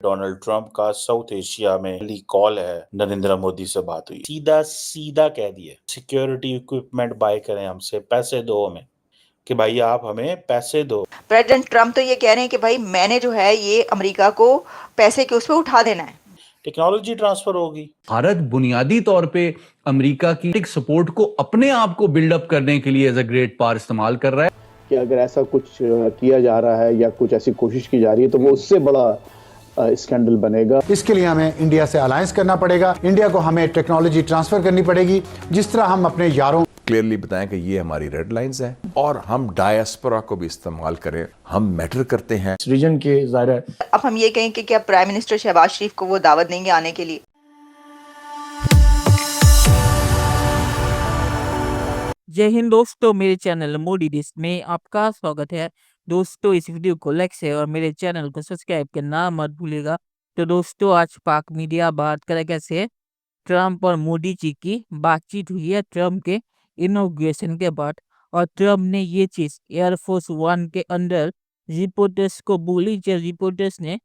Donald Trump का south Asia में पहली कॉल है, नरेंद्र मोदी से बात हुई। सीधा सीधा कह दिए सिक्योरिटी इक्विपमेंट बाय करें हमसे, पैसे दो हमें, कि भाई आप हमें पैसे दो। प्रेसिडेंट ट्रम्प तो ये कह रहे हैं कि भाई मैंने जो है ये अमेरिका को पैसे के उस पर उठा देना है, टेक्नोलॉजी ट्रांसफर होगी। भारत बुनियादी तौर पे अमेरिका की सपोर्ट को अपने आप को बिल्डअप करने के लिए एज अ ग्रेट पावर इस्तेमाल कर रहा है कि अगर ऐसा कुछ किया जा रहा है या कुछ ऐसी कोशिश की जा रही है तो वो उससे बड़ा स्कैंडल बनेगा। इसके लिए हमें इंडिया से अलायंस करना पड़ेगा, इंडिया को हमें टेक्नोलॉजी ट्रांसफर करनी पड़ेगी, जिस तरह हम अपने यारों क्लियरली बताएं कि ये हमारी रेड लाइंस हैं और हम डायस्पोरा को भी इस्तेमाल करें, हम मैटर करते हैं इस रीजन के ज़ाहिर है। अब हम ये कहें कि क्या प्राइम मिनिस्टर शहबाज शरीफ को वो दावत देंगे आने के लिए? जय हिंद दोस्तों, मेरे चैनल मोदी डिश में आपका स्वागत है। दोस्तों इस वीडियो को लाइक शेयर और मेरे चैनल को सब्सक्राइब करना मत भूलिएगा। तो दोस्तों आज पाक मीडिया बात करेगा से ट्रम्प और मोदी जी की बातचीत हुई है ट्रम्प के इनॉग्रेशन के बाद, और ट्रम्प ने ये चीज़ एयरफोर्स वन के अंदर रिपोर्टर्स को बोली। जब रिपोर्टर्स ने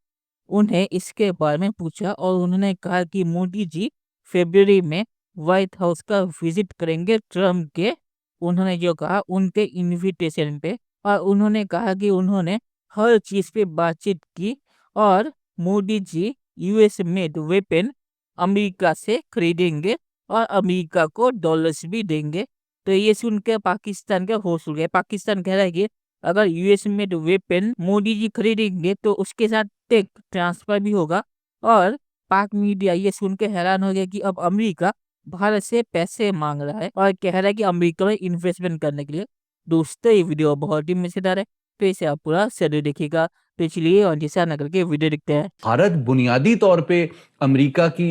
उन्हें इसके बारे में पूछा और उन्होंने कहा कि मोदी जी फरवरी में व्हाइट हाउस का विजिट करेंगे ट्रम्प के, उन्होंने जो कहा उनके इनविटेशन पे, और उन्होंने कहा कि उन्होंने हर चीज़ पे बातचीत की और Modi ji US made weapon America से खरीदेंगे और अमेरिका को डॉलर्स भी देंगे। तो ये सुन के पाकिस्तान का होश उड़ गया। पाकिस्तान कह रहा है कि अगर US made weapon Modi ji खरीदेंगे तो उसके साथ टेक ट्रांसफर भी होगा। और पाक मीडिया ये सुन के हैरान हो गया कि अब अमेरिका भारत से पैसे मांग रहा है और कह रहा है कि अमेरिका में इन्वेस्टमेंट करने के लिए। दोस्तों ये वीडियो बहुत ही मजेदार है, तो इसे आप पूरा जरूर देखिएगा। तो चलिए और जिसे न करके वीडियो देखते हैं। भारत बुनियादी तौर पे अमेरिका की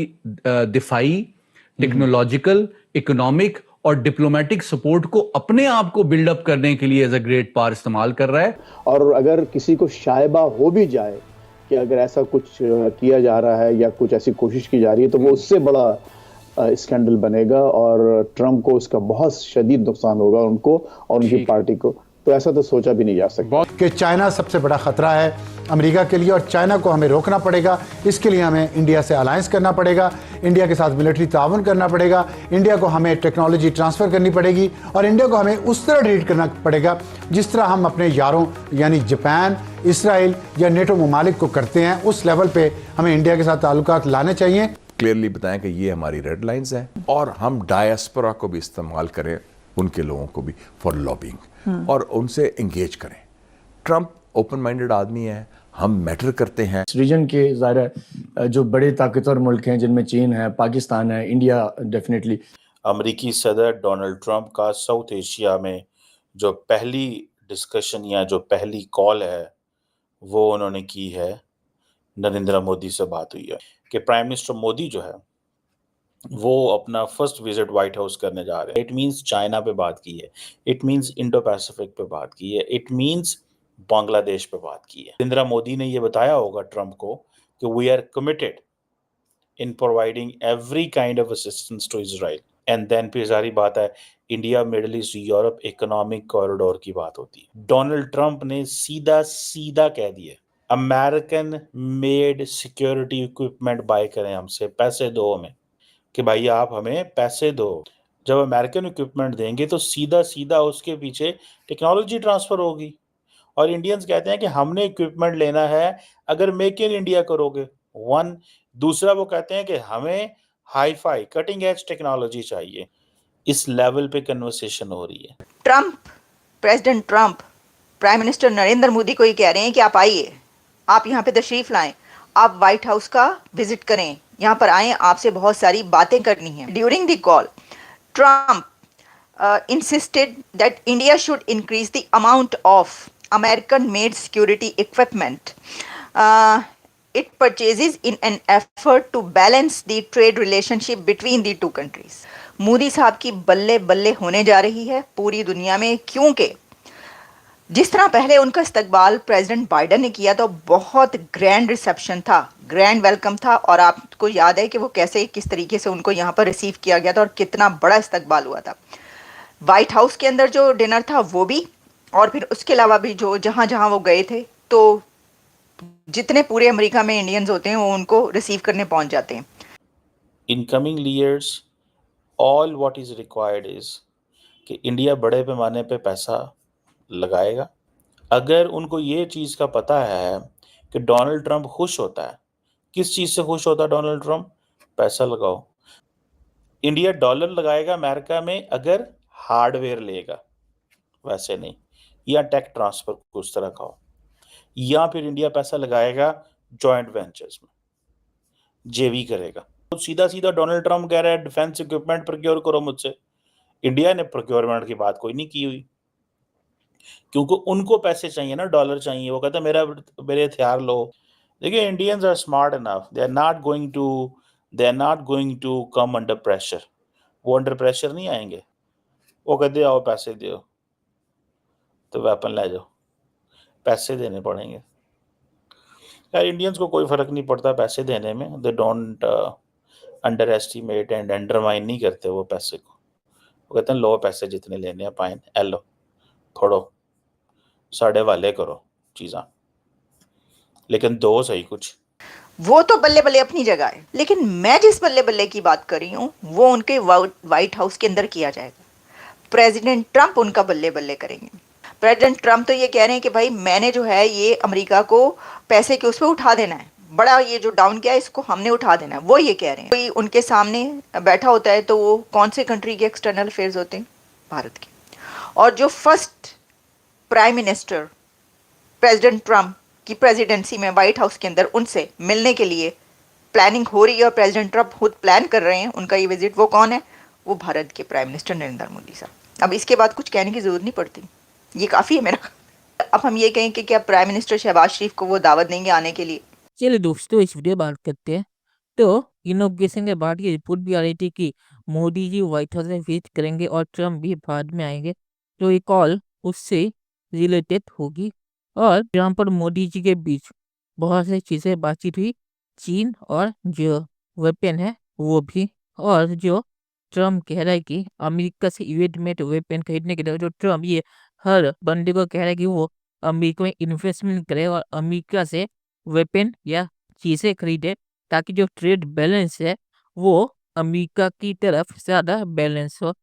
दिफाई, टेक्नोलॉजिकल, इकोनॉमिक और डिप्लोमेटिक सपोर्ट को अपने आप को बिल्डअप करने के लिए एज अ ग्रेट पावर इस्तेमाल कर रहा है। और अगर किसी को शायबा हो भी जाए कि अगर ऐसा कुछ किया जा रहा है या कुछ ऐसी कोशिश की जा रही है तो वो उससे बड़ा स्कैंडल बनेगा और ट्रम्प को उसका बहुत शदीद नुकसान होगा, उनको और उनकी पार्टी को। तो ऐसा तो सोचा भी नहीं जा सकता कि चाइना सबसे बड़ा खतरा है अमेरिका के लिए और चाइना को हमें रोकना पड़ेगा। इसके लिए हमें इंडिया से अलायंस करना पड़ेगा, इंडिया के साथ मिलिट्री ताउन करना पड़ेगा, इंडिया को हमें टेक्नोलॉजी ट्रांसफ़र करनी पड़ेगी और इंडिया को हमें उस तरह ट्रीट करना पड़ेगा जिस तरह हम अपने यारों यानी जापान, इसराइल या नेटो ममालिक को करते हैं। उस लेवल पे हमें इंडिया के साथ ताल्लुकात लाने चाहिए। क्लियरली बताएं कि ये हमारी रेड लाइंस हैं और हम डायस्पोरा को भी इस्तेमाल करें, उनके लोगों को भी फॉर लॉबिंग, और उनसे एंगेज करें। ट्रम्प ओपन माइंडेड आदमी है, हम मैटर करते हैं। इस रीजन के ज़ाहिर है जो बड़े ताकतवर मुल्क हैं जिनमें चीन है, पाकिस्तान है, इंडिया डेफिनेटली। अमेरिकी सदर डोनाल्ड ट्रंप का साउथ एशिया में जो पहली डिस्कशन या जो पहली कॉल है वो उन्होंने की है, नरेंद्र मोदी से बात हुई है कि प्राइम मिनिस्टर मोदी जो है वो अपना फर्स्ट विजिट व्हाइट हाउस करने जा रहे हैं। इट मींस चाइना पे बात की है, इट मींस इंडो पैसिफिक पे बात की है, इट मींस बांग्लादेश पे बात की है। नरेंद्र मोदी ने ये बताया होगा ट्रंप को कि we are committed in providing every kind of assistance to Israel. And then फिर सारी बात है India, middle East, Europe economic corridor की बात होती है। डोनाल्ड ट्रंप ने सीधा सीधा कह दिया American made security equipment buy करें हमसे, पैसे दो हमें, कि भाई आप हमें पैसे दो। जब अमेरिकन इक्विपमेंट देंगे तो सीधा सीधा उसके पीछे टेक्नोलॉजी ट्रांसफर होगी। और इंडियंस कहते हैं कि हमने इक्विपमेंट लेना है अगर मेक इन इंडिया करोगे, वन। दूसरा वो कहते हैं कि हमें hi fi cutting edge technology चाहिए। इस लेवल पे कन्वर्सेशन हो रही है। Trump, president Trump prime minister Narendra Modi को ये कह रहे हैं कि आप आइए, आप यहाँ पे तशरीफ लाएं, आप व्हाइट हाउस का विजिट करें, यहाँ पर आएं, आपसे बहुत सारी बातें करनी हैं। During the call Trump insisted that India should increase the amount of American-made security equipment it purchases in an effort to balance the trade relationship between the two countries. Modi साहब की बल्ले बल्ले होने जा रही है पूरी दुनिया में, क्योंकि जिस तरह पहले उनका इस्तकबाल प्रेसिडेंट बाइडन ने किया तो बहुत ग्रैंड रिसेप्शन था, ग्रैंड वेलकम था, और आपको याद है कि वो कैसे किस तरीके से उनको यहाँ पर रिसीव किया गया था और कितना बड़ा इस्तकबाल हुआ था। वाइट हाउस के अंदर जो डिनर था वो भी, और फिर उसके अलावा भी जो जहाँ जहाँ वो गए थे तो जितने पूरे अमेरिका में इंडियंस होते हैं वो उनको रिसीव करने पहुंच जाते हैं। In coming years, all what is required is कि इंडिया बड़े पैमाने पे पैसा लगाएगा। अगर उनको ये चीज़ का पता है कि डोनाल्ड ट्रंप खुश होता है, किस चीज़ से खुश होता है डोनाल्ड ट्रंप? पैसा लगाओ। इंडिया डॉलर लगाएगा अमेरिका में अगर हार्डवेयर लेगा, वैसे नहीं, या टेक ट्रांसफर उस तरह का हो, या फिर इंडिया पैसा लगाएगा जॉइंट वेंचर्स में, जेवी करेगा। तो सीधा सीधा डोनाल्ड ट्रंप कह रहा है डिफेंस इक्विपमेंट प्रोक्योर करो मुझसे। इंडिया ने प्रोक्योरमेंट की बात कोई नहीं की हुई, क्योंकि उनको पैसे चाहिए ना, डॉलर चाहिए। वो कहता है मेरे हथियार लो। देखिए, Indians are smart enough, they are not going to come under pressure. वो अंडर प्रेशर नहीं आएंगे। वो कहते आओ पैसे दो, तो वेपन ले जाओ, पैसे देने पड़ेंगे। यार, इंडियंस को कोई फर्क नहीं पड़ता पैसे देने में। They don't under estimate and undermine नहीं करते वो पैसे को। वो कहते हैं लो पैसे जितने लेने हैं पाइन, ए लो थोड़ो साढ़े वाले करो चीज़ा, लेकिन दो सही कुछ। वो तो बल्ले बल्ले अपनी जगह है, लेकिन मैं जिस बल्ले बल्ले की बात कर रही हूँ वो उनके व्हाइट हाउस के अंदर किया जाएगा। प्रेसिडेंट ट्रंप उनका बल्ले बल्ले करेंगे। प्रेसिडेंट ट्रंप तो ये कह रहे हैं कि भाई मैंने जो है ये अमेरिका को पैसे के उस पर उठा देना है, बड़ा ये जो डाउन किया है इसको हमने उठा देना है, वो ये कह रहे हैं। कोई उनके सामने बैठा होता है तो वो कौन से कंट्री के एक्सटर्नल अफेयर्स होते हैं? भारत के। और जो first prime minister president Trump की प्रेसिडेंसी में व्हाइट हाउस के अंदर उनसे मिलने के लिए प्लानिंग हो रही है और प्रेसिडेंट ट्रंप खुद प्लान कर रहे हैं उनका ये विजिट, वो कौन है? वो भारत के प्राइम मिनिस्टर नरेंद्र मोदी साहब। अब इसके बाद कुछ कहने की जरूरत नहीं पड़ती, ये काफ़ी है मेरा। अब हम ये कहें कि क्या प्राइम मिनिस्टर शहबाज शरीफ को वो दावत देंगे आने के लिए? चलिए दोस्तों, इस वीडियो बात करते हैं। तो इनॉग्रेशन के बाद ये रिपोर्ट भी आ रही थी कि मोदी जी व्हाइट हाउस में विजिट करेंगे और ट्रम्प भी बाद में आएंगे, तो ये कॉल उससे रिलेटेड होगी। और यहाँ पर मोदी जी के बीच बहुत सी चीज़ें बातचीत हुई, चीन और जो वेपन है वो भी। और जो ट्रम्प कह रहा है कि अमेरिका से यूएस में वेपन खरीदने के लिए, जो ट्रम्प ये हर बंदे को कह रहा है कि वो अमेरिका में इन्वेस्टमेंट करे और अमेरिका से वेपन या चीज़ें खरीदे, ताकि जो ट्रेड बैलेंस है वो अमेरिका की तरफ ज़्यादा बैलेंस हो।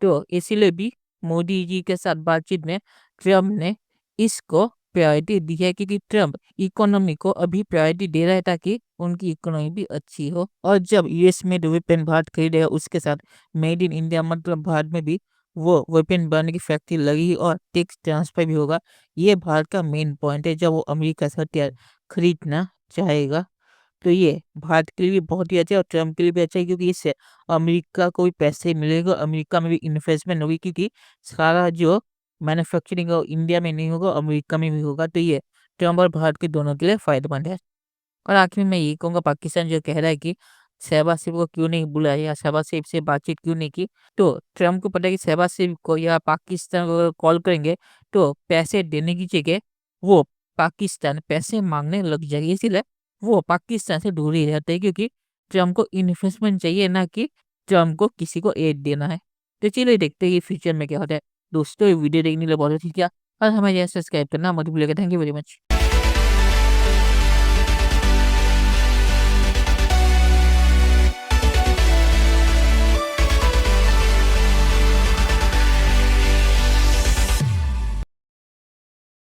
तो इसीलिए भी मोदी जी के साथ बातचीत में ट्रम्प ने इसको प्रायोरिटी दी है, क्योंकि ट्रम्प इकोनॉमी को अभी प्रायोरिटी दे रहा है ताकि उनकी इकोनॉमी भी अच्छी हो। और जब यूएस में वेपन भारत खरीदेगा उसके साथ मेड इन इंडिया, मतलब भारत में भी वो वेपन बनाने की फैक्ट्री लगी और टैक्स ट्रांसफर भी होगा। ये भारत का मेन पॉइंट है जब वो अमेरिका से हथियार खरीदना चाहेगा। तो ये भारत के लिए भी बहुत ही अच्छा है और ट्रम्प के लिए भी अच्छा है, क्योंकि इससे अमेरिका को भी पैसे मिलेगा, अमेरिका में भी इन्वेस्टमेंट होगी, क्योंकि सारा जो मैन्युफैक्चरिंग है वो इंडिया में नहीं होगा, अमेरिका में भी होगा। तो ये ट्रम्प और भारत के दोनों के लिए फायदेमंद है। और आखिर में मैं ये कहूँगा, पाकिस्तान जो कह रहा है कि शहबाज शरीफ को क्यों नहीं बुलाया या शहबाज शरीफ से बातचीत क्यों नहीं की, तो ट्रम्प को पता है कि शहबाज शरीफ को या पाकिस्तान को अगर कॉल करेंगे तो पैसे देने की जगह वो पाकिस्तान पैसे मांगने लग जाएगी, इसीलिए वो पाकिस्तान से दूर ही रहते हैं, क्योंकि ट्रम्प को इन्वेस्टमेंट चाहिए, ना कि ट्रम्प को किसी को एड देना है। तो चलिए देखते हैं ये फ्यूचर में क्या होता है। दोस्तों, ये वीडियो देखने के लिए बहुत ठीक है और हमें सब्सक्राइब करना मत भूलिएगा। Thank you very much.